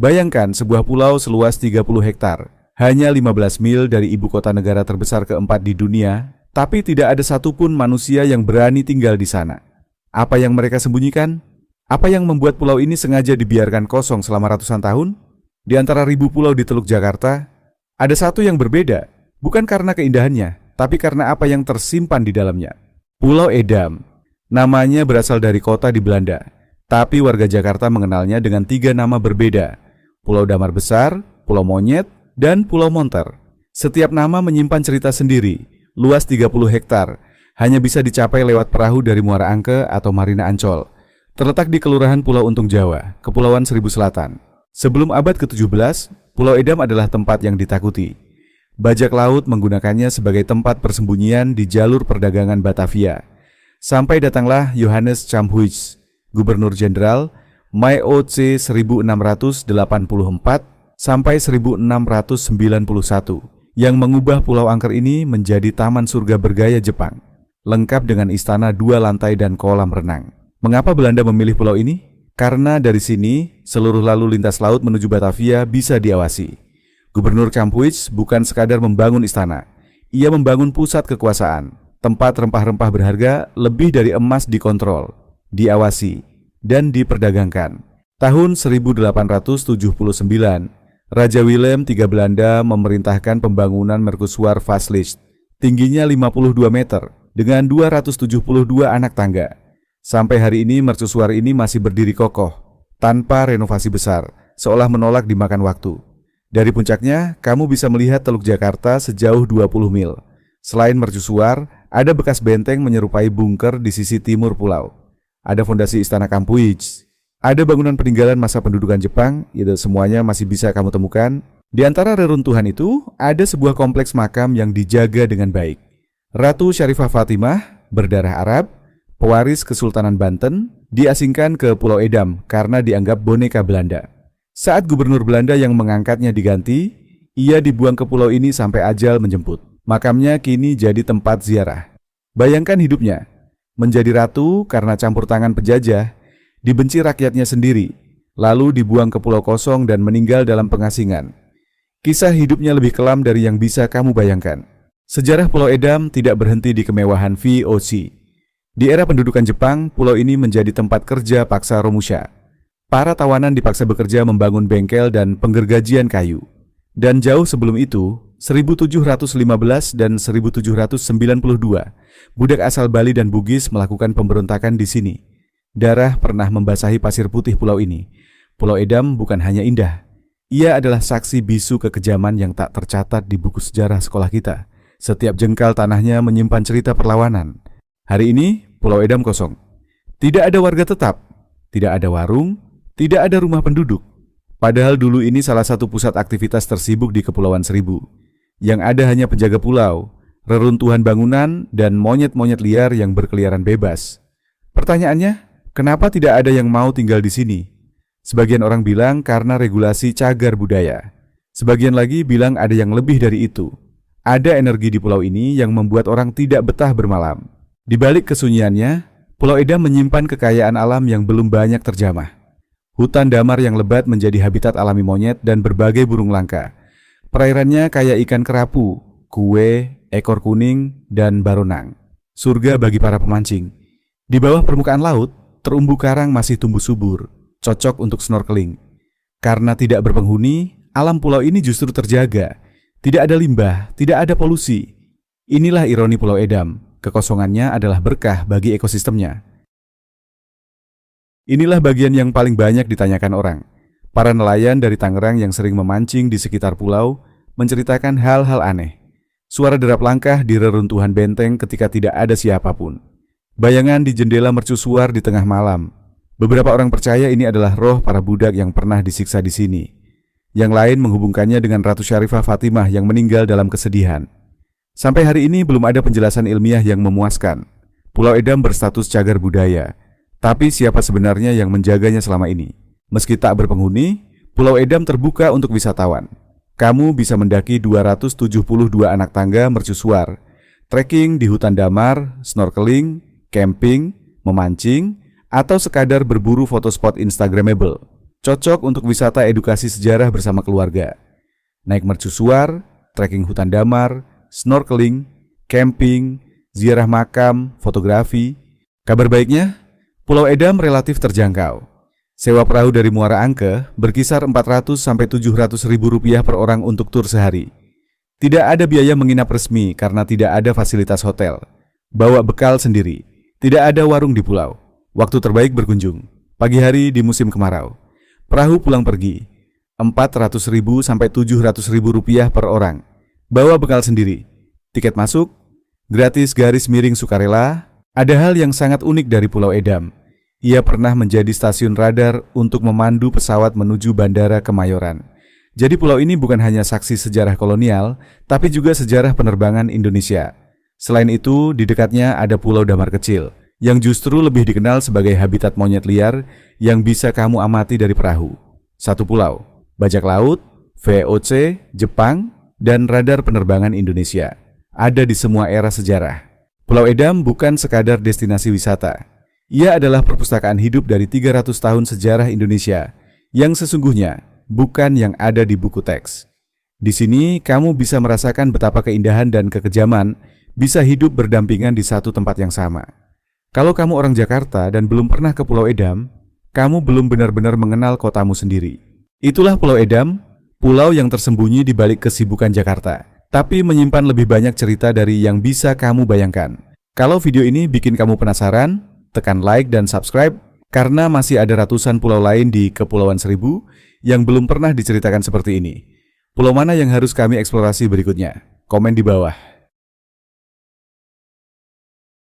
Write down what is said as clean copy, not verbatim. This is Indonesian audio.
Bayangkan sebuah pulau seluas 30 hektar, hanya 15 mil dari ibu kota negara terbesar keempat di dunia, tapi tidak ada satupun manusia yang berani tinggal di sana. Apa yang mereka sembunyikan? Apa yang membuat pulau ini sengaja dibiarkan kosong selama ratusan tahun? Di antara ribu pulau di Teluk Jakarta, ada satu yang berbeda, bukan karena keindahannya, tapi karena apa yang tersimpan di dalamnya. Pulau Edam. Namanya berasal dari kota di Belanda, tapi warga Jakarta mengenalnya dengan 3 nama berbeda: Pulau Damar Besar, Pulau Monyet, dan Pulau Monter. Setiap nama menyimpan cerita sendiri. Luas 30 hektar, hanya bisa dicapai lewat perahu dari Muara Angke atau Marina Ancol. Terletak di Kelurahan Pulau Untung Jawa, Kepulauan Seribu Selatan. Sebelum abad ke-17, Pulau Edam adalah tempat yang ditakuti. Bajak laut menggunakannya sebagai tempat persembunyian di jalur perdagangan Batavia. Sampai datanglah Johannes Camhuis, Gubernur Jenderal Mei OC 1684 sampai 1691, yang mengubah Pulau Angker ini menjadi taman surga bergaya Jepang, lengkap dengan istana 2 lantai dan kolam renang. Mengapa Belanda memilih pulau ini? Karena dari sini, seluruh lalu lintas laut menuju Batavia bisa diawasi. Gubernur Campuis bukan sekadar membangun istana, ia membangun pusat kekuasaan, tempat rempah-rempah berharga lebih dari emas dikontrol, diawasi, dan diperdagangkan. Tahun 1879, Raja Willem III Belanda memerintahkan pembangunan Mercusuar Vastlicht, tingginya 52 meter, dengan 272 anak tangga. Sampai hari ini mercusuar ini masih berdiri kokoh, tanpa renovasi besar, seolah menolak dimakan waktu. Dari puncaknya, kamu bisa melihat Teluk Jakarta sejauh 20 mil. Selain mercusuar, ada bekas benteng menyerupai bunker di sisi timur pulau. Ada fondasi Istana Campuis. Ada bangunan peninggalan masa pendudukan Jepang, itu semuanya masih bisa kamu temukan. Di antara reruntuhan itu, ada sebuah kompleks makam yang dijaga dengan baik. Ratu Syarifah Fatimah, berdarah Arab, pewaris Kesultanan Banten, diasingkan ke Pulau Edam karena dianggap boneka Belanda. Saat gubernur Belanda yang mengangkatnya diganti, ia dibuang ke pulau ini sampai ajal menjemput. Makamnya kini jadi tempat ziarah. Bayangkan hidupnya, menjadi ratu karena campur tangan penjajah, dibenci rakyatnya sendiri, lalu dibuang ke pulau kosong dan meninggal dalam pengasingan. Kisah hidupnya lebih kelam dari yang bisa kamu bayangkan. Sejarah Pulau Edam tidak berhenti di kemewahan VOC. Di era pendudukan Jepang, pulau ini menjadi tempat kerja paksa Romusha. Para tawanan dipaksa bekerja membangun bengkel dan penggergajian kayu. Dan jauh sebelum itu, 1715 dan 1792, budak asal Bali dan Bugis melakukan pemberontakan di sini. Darah pernah membasahi pasir putih pulau ini. Pulau Edam bukan hanya indah, ia adalah saksi bisu kekejaman yang tak tercatat di buku sejarah sekolah kita. Setiap jengkal tanahnya menyimpan cerita perlawanan. Hari ini, Pulau Edam kosong. Tidak ada warga tetap, tidak ada warung, tidak ada rumah penduduk. Padahal dulu ini salah satu pusat aktivitas tersibuk di Kepulauan Seribu. Yang ada hanya penjaga pulau, reruntuhan bangunan, dan monyet-monyet liar yang berkeliaran bebas. Pertanyaannya, kenapa tidak ada yang mau tinggal di sini? Sebagian orang bilang karena regulasi cagar budaya. Sebagian lagi bilang ada yang lebih dari itu. Ada energi di pulau ini yang membuat orang tidak betah bermalam. Di balik kesunyiannya, Pulau Edam menyimpan kekayaan alam yang belum banyak terjamah. Hutan damar yang lebat menjadi habitat alami monyet dan berbagai burung langka. Perairannya kaya ikan kerapu, kue, ekor kuning, dan baronang. Surga bagi para pemancing. Di bawah permukaan laut, terumbu karang masih tumbuh subur, cocok untuk snorkeling. Karena tidak berpenghuni, alam pulau ini justru terjaga. Tidak ada limbah, tidak ada polusi. Inilah ironi Pulau Edam. Kekosongannya adalah berkah bagi ekosistemnya. Inilah bagian yang paling banyak ditanyakan orang. Para nelayan dari Tangerang yang sering memancing di sekitar pulau menceritakan hal-hal aneh. Suara derap langkah di reruntuhan benteng ketika tidak ada siapapun. Bayangan di jendela mercusuar di tengah malam. Beberapa orang percaya ini adalah roh para budak yang pernah disiksa di sini. Yang lain menghubungkannya dengan Ratu Syarifah Fatimah yang meninggal dalam kesedihan. Sampai hari ini belum ada penjelasan ilmiah yang memuaskan. Pulau Edam berstatus cagar budaya, tapi siapa sebenarnya yang menjaganya selama ini? Meski tak berpenghuni, Pulau Edam terbuka untuk wisatawan. Kamu bisa mendaki 272 anak tangga mercusuar, trekking di hutan damar, snorkeling, camping, memancing, atau sekadar berburu foto spot Instagramable. Cocok untuk wisata edukasi sejarah bersama keluarga. Naik mercusuar, trekking hutan damar, snorkeling, camping, ziarah makam, fotografi. Kabar baiknya, Pulau Edam relatif terjangkau. Sewa perahu dari Muara Angke berkisar 400 sampai 700 ribu rupiah per orang untuk tur sehari. Tidak ada biaya menginap resmi karena tidak ada fasilitas hotel. Bawa bekal sendiri. Tidak ada warung di pulau. Waktu terbaik berkunjung, pagi hari di musim kemarau. Perahu pulang pergi, 400 ribu sampai 700 ribu rupiah per orang. Bawa bekal sendiri. Tiket masuk, gratis garis miring sukarela. Ada hal yang sangat unik dari Pulau Edam. Ia pernah menjadi stasiun radar untuk memandu pesawat menuju Bandara Kemayoran. Jadi pulau ini bukan hanya saksi sejarah kolonial, tapi juga sejarah penerbangan Indonesia. Selain itu, di dekatnya ada Pulau Damar kecil, yang justru lebih dikenal sebagai habitat monyet liar yang bisa kamu amati dari perahu. Satu pulau, bajak laut, VOC, Jepang, dan radar penerbangan Indonesia. Ada di semua era sejarah. Pulau Edam bukan sekadar destinasi wisata. Ia adalah perpustakaan hidup dari 300 tahun sejarah Indonesia yang sesungguhnya bukan yang ada di buku teks. Di sini kamu bisa merasakan betapa keindahan dan kekejaman bisa hidup berdampingan di satu tempat yang sama. Kalau kamu orang Jakarta dan belum pernah ke Pulau Edam, kamu belum benar-benar mengenal kotamu sendiri. Itulah Pulau Edam, pulau yang tersembunyi di balik kesibukan Jakarta, tapi menyimpan lebih banyak cerita dari yang bisa kamu bayangkan. Kalau video ini bikin kamu penasaran, tekan like dan subscribe karena masih ada ratusan pulau lain di Kepulauan Seribu yang belum pernah diceritakan seperti ini. Pulau mana yang harus kami eksplorasi berikutnya? Komen di bawah.